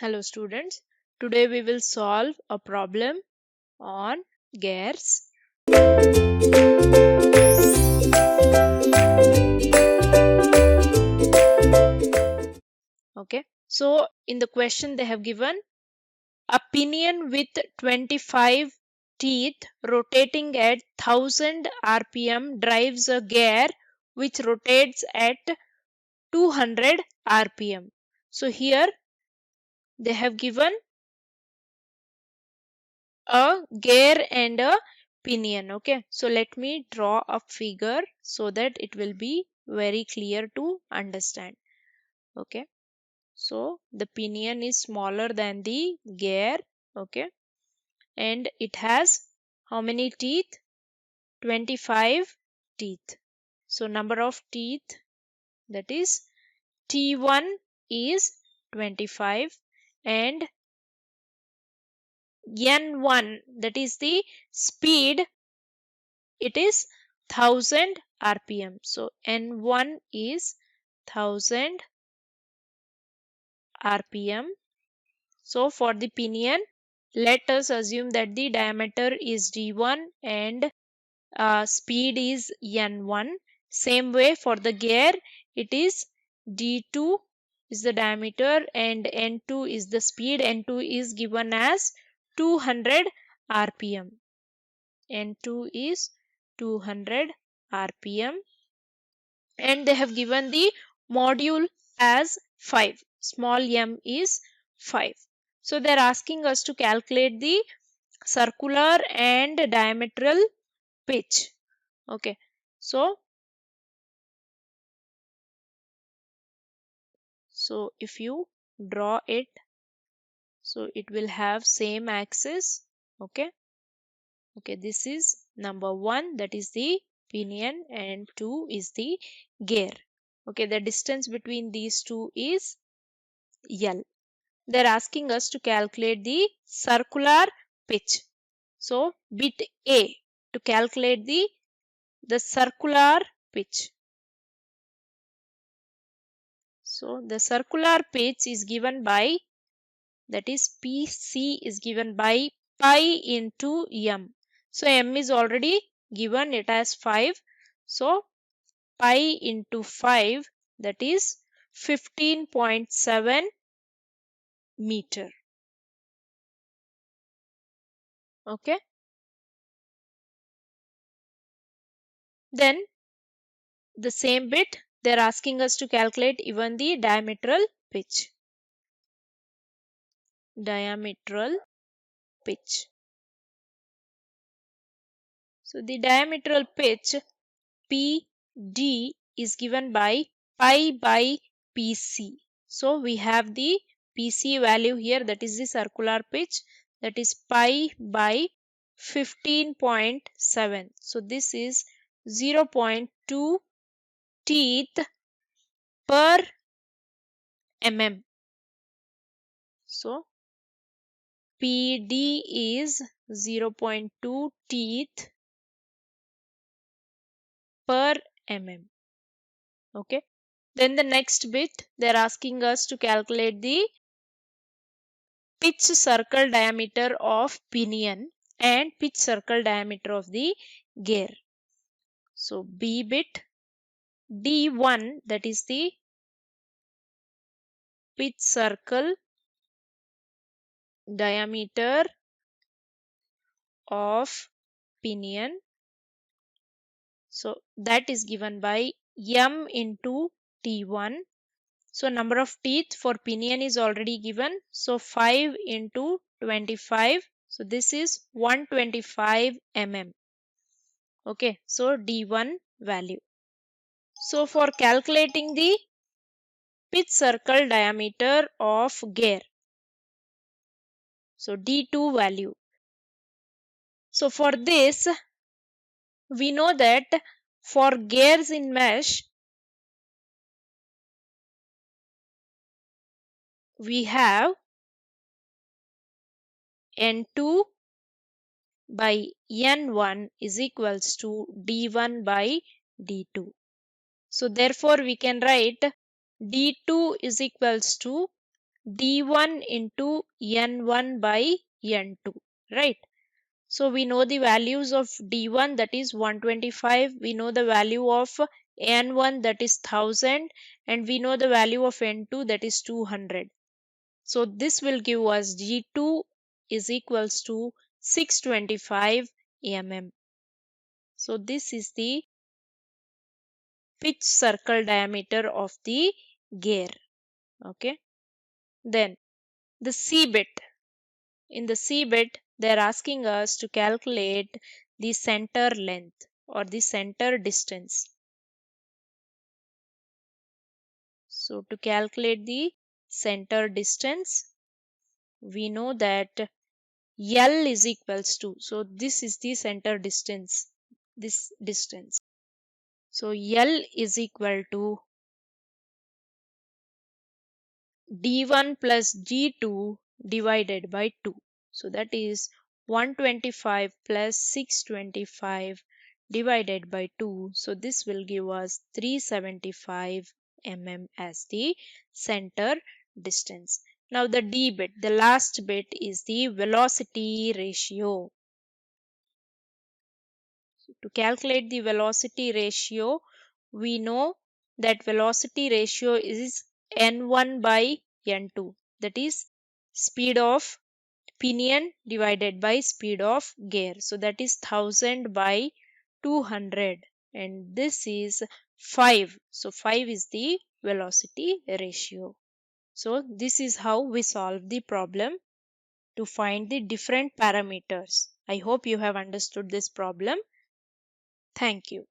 Hello students, today we will solve a problem on gears. Okay, so in the question they have given a pinion with 25 teeth rotating at 1000 rpm drives a gear which rotates at 200 rpm. So here they have given a gear and a pinion. Okay, so let me draw a figure so that it will be very clear to understand. Okay, so the pinion is smaller than the gear. Okay, and it has how many teeth? 25 teeth. So number of teeth, that is T1 is 25 and N1, that is the speed, it is 1000 rpm. So N1 is 1000 rpm. So for the pinion, let us assume that the diameter is D1 and speed is N1. Same way for the gear, it is D2 is the diameter and N2 is the speed. N2 is given as 200 rpm. N2 is 200 rpm, and they have given the module as 5. Small m is 5. So they're asking us to calculate the circular and diametral pitch. Okay, so if you draw it, so it will have same axis. Okay, this is number 1, that is the pinion, and 2 is the gear. Okay, the distance between these two is L. They're asking us to calculate the circular pitch. So bit A, to calculate the circular pitch. So the circular pitch is given by, that is PC is given by pi into m. So m is already given, it as 5. So pi into 5, that is 15.7 meter. Okay, then the same bit they're asking us to calculate even the diametral pitch. Diametral pitch. So the diametral pitch PD is given by pi by PC. So we have the PC value here, that is the circular pitch, that is pi by 15.7. So this is 0.2 teeth per mm. So PD is 0.2 teeth per mm. Okay, then the next bit they're asking us to calculate the pitch circle diameter of pinion and pitch circle diameter of the gear. So B bit D1, that is the pitch circle diameter of pinion. So that is given by m into T1. So number of teeth for pinion is already given. So 5 into 25. So this is 125 mm. Okay, so D1 value. So for calculating the pitch circle diameter of gear, so D2 value. So for this, we know that for gears in mesh, we have N2 by N1 is equals to D1 by D2. So therefore we can write D2 is equals to d1 into n1 by n2, right? So we know the values of d1, that is 125, we know the value of n1, that is 1000, and we know the value of n2, that is 200. So this will give us g2 is equals to 625 mm. So this is the pitch circle diameter of the gear. Okay. Then the C bit. In the C bit, they're asking us to calculate the center length or the center distance. So to calculate the center distance, we know that L is equals to, so this is the center distance, this distance. So L is equal to d1 plus d2 divided by 2. So that is 125 plus 625 divided by 2. So this will give us 375 mm as the center distance. Now the d bit, the last bit, is the velocity ratio. To calculate the velocity ratio, we know that velocity ratio is n1 by n2, that is speed of pinion divided by speed of gear. So that is 1000 by 200, and this is 5. So 5 is the velocity ratio. So this is how we solve the problem to find the different parameters. I hope you have understood this problem. Thank you.